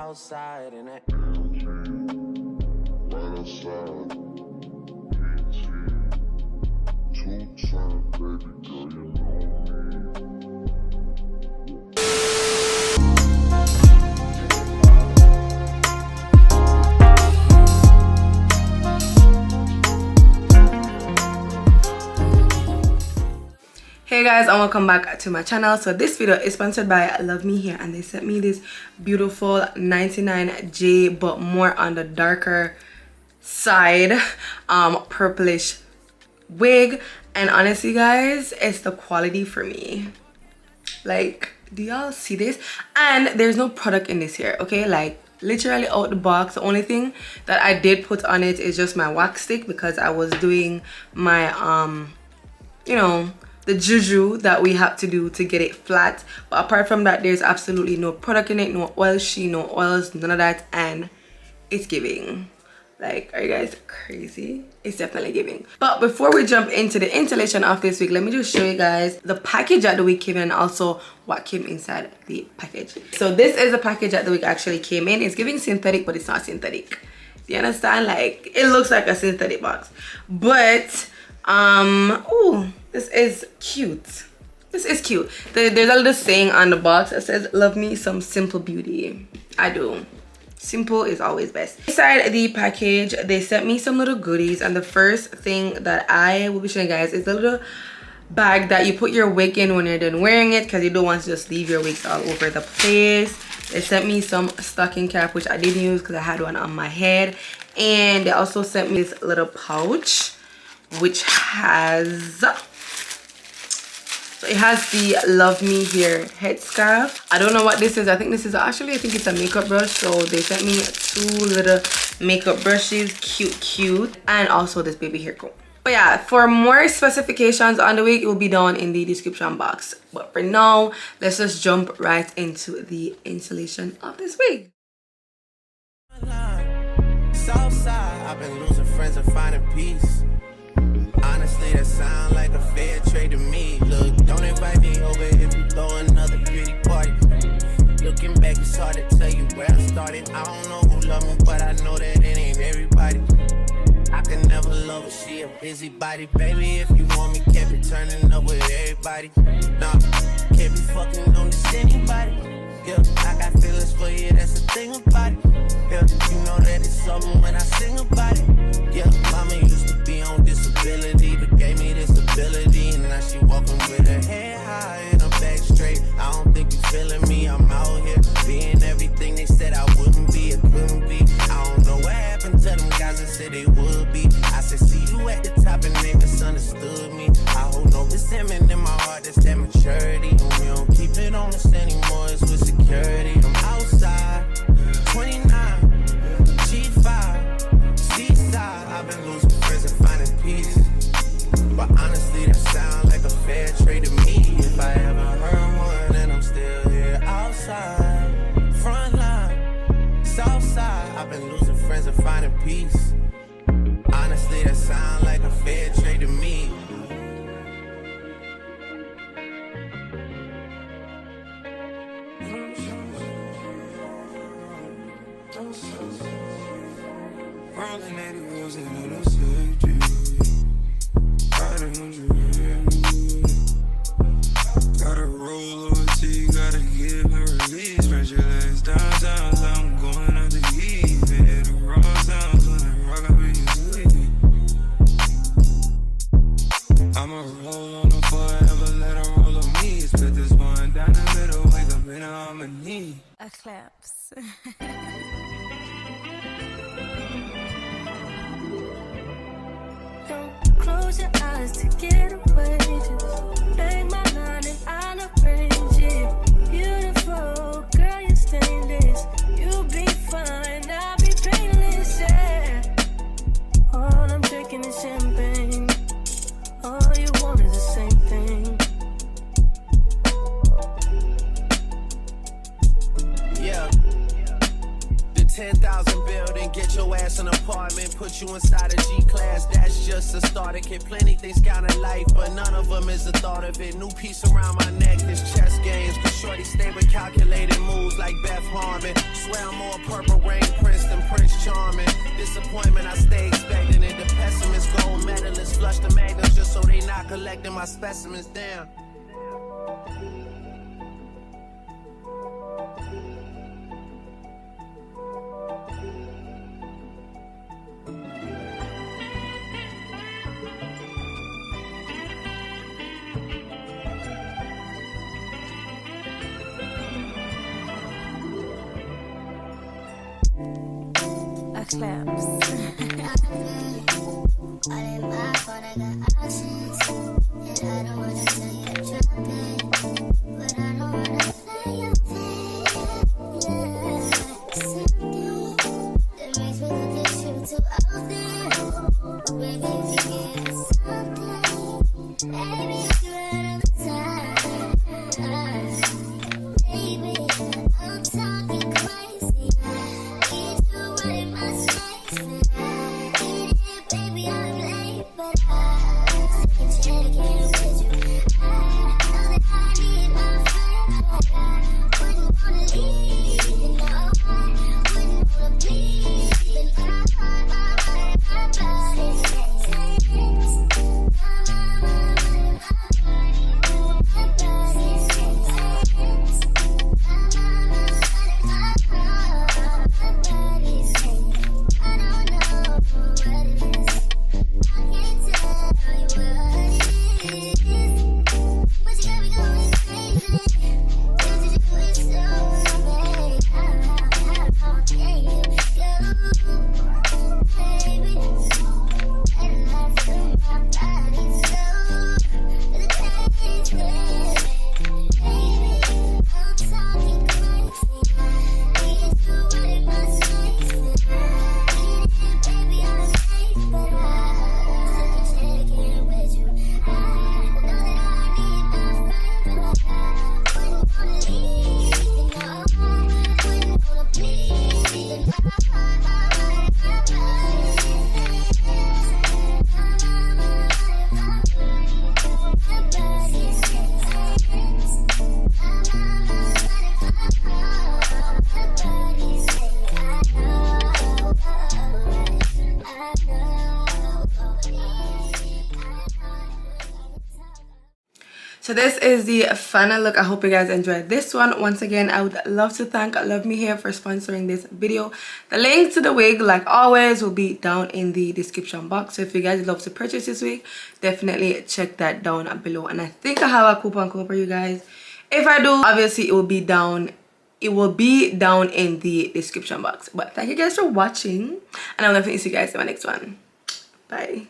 outside and that. Right outside. Two-time, baby girl, you know me. Hey guys, and welcome back to my channel. So this video is sponsored by Luvme here, and they sent me this beautiful 99J but more on the darker side purplish wig. And honestly guys, it's the quality for me. Like, do y'all see this? And there's no product in this here, okay? Like literally out the box, the only thing that I did put on it is just my wax stick, because I was doing my you know, the juju that we have to do to get it flat. But apart from that, there's absolutely no product in it, no oil sheen, no oils, none of that. And it's giving. Like, are you guys crazy? It's definitely giving. But before we jump into the installation of this wig, let me just show you guys the package that the wig came in, and also what came inside the package. So this is the package that the wig actually came in. It's giving synthetic, but it's not synthetic. Do you understand? Like, it looks like a synthetic box, but oh, this is cute. This is cute. There's a little saying on the box that says, "Love me some simple beauty." I do. Simple is always best. Inside the package, they sent me some little goodies, and the first thing that I will be showing you guys is the little bag that you put your wig in when you're done wearing it, because you don't want to just leave your wigs all over the place. They sent me some stocking cap, which I didn't use because I had one on my head. And they also sent me this little pouch, which has, so it has the Luvme here headscarf. I don't know what this is. I think this is actually, I think it's a makeup brush. So they sent me two little makeup brushes, cute, and also this baby hair comb. But yeah, for more specifications on the wig, it will be down in the description box. But for now, let's just jump right into the installation of this wig. Southside, I've been losing friends and finding peace. Honestly, that sound like a fair trade to me. Look, don't invite me over if you throw another pretty party. Looking back, it's hard to tell you where I started. I don't know who love me, but I know that it ain't everybody. I can never love her, she a busybody. Baby, if you want me, can't be turning up with everybody. Nah, can't be fucking on this anybody. Yeah, I got feelings for you, that's the thing about it. Yeah, you know that it's something when I sing about it. Yeah, mama used to be on disability, but gave me this ability, and now she walking with her head high and her back straight. I don't think you feeling me, I'm out here being everything they said I wouldn't be, it couldn't be. I don't know what happened to them guys that said they would be. I said, see you at the top and they misunderstood me. I hold no resentment in my heart, that's that maturity. And we don't keep it on us anymore, it's with security. I'm outside, 29, G5, seaside. I've been losing friends and finding peace. But honestly, that sound like a fair trade to me. If I ever heard one, then I'm still here outside. Front line, south side. I've been losing friends and finding peace. Honestly, that sound like a fair trade to me. Rolling 80 wheels in a safety. Riding on you. Gotta roll OT, gotta give my release. Spread your legs downtown, I'm going out to eat. Hit the raw sounds when I rock up in your sleep. I'ma roll on the forever, let her roll on me. Split this one down the middle, wake up in harmony. Assalaxx. Close your eyes to get away. Just bang my line and I'll arrange it. Beautiful girl, you're stainless. You'll be fine, I'll be painless. Yeah. All I'm drinking is champagne. All you want is the same thing. Yeah. The 10,000 building, get your ass an apartment, put you inside a G-class, that's just a starter kit. Plenty things count in life, but none of them is the thought of it. New piece around my neck, this chess games, cause shorty stay with calculated moves like like Beth Harmon. Swear I'm more Purple Rain Prince than Prince Charming. Disappointment I stay expecting it. The pessimists, gold medalists, flush the magnums just so they not collecting my specimens. Damn. Claps. So this is the final look. I hope you guys enjoyed this one. Once again, I would love to thank Love Me Hair for sponsoring this video. The link to the wig, like always, will be down in the description box. So if you guys love to purchase this wig, definitely check that down below. And I think I have a coupon code for you guys. If I do, obviously it will be down in the description box. But thank you guys for watching, and I'll definitely see you guys in my next one. Bye.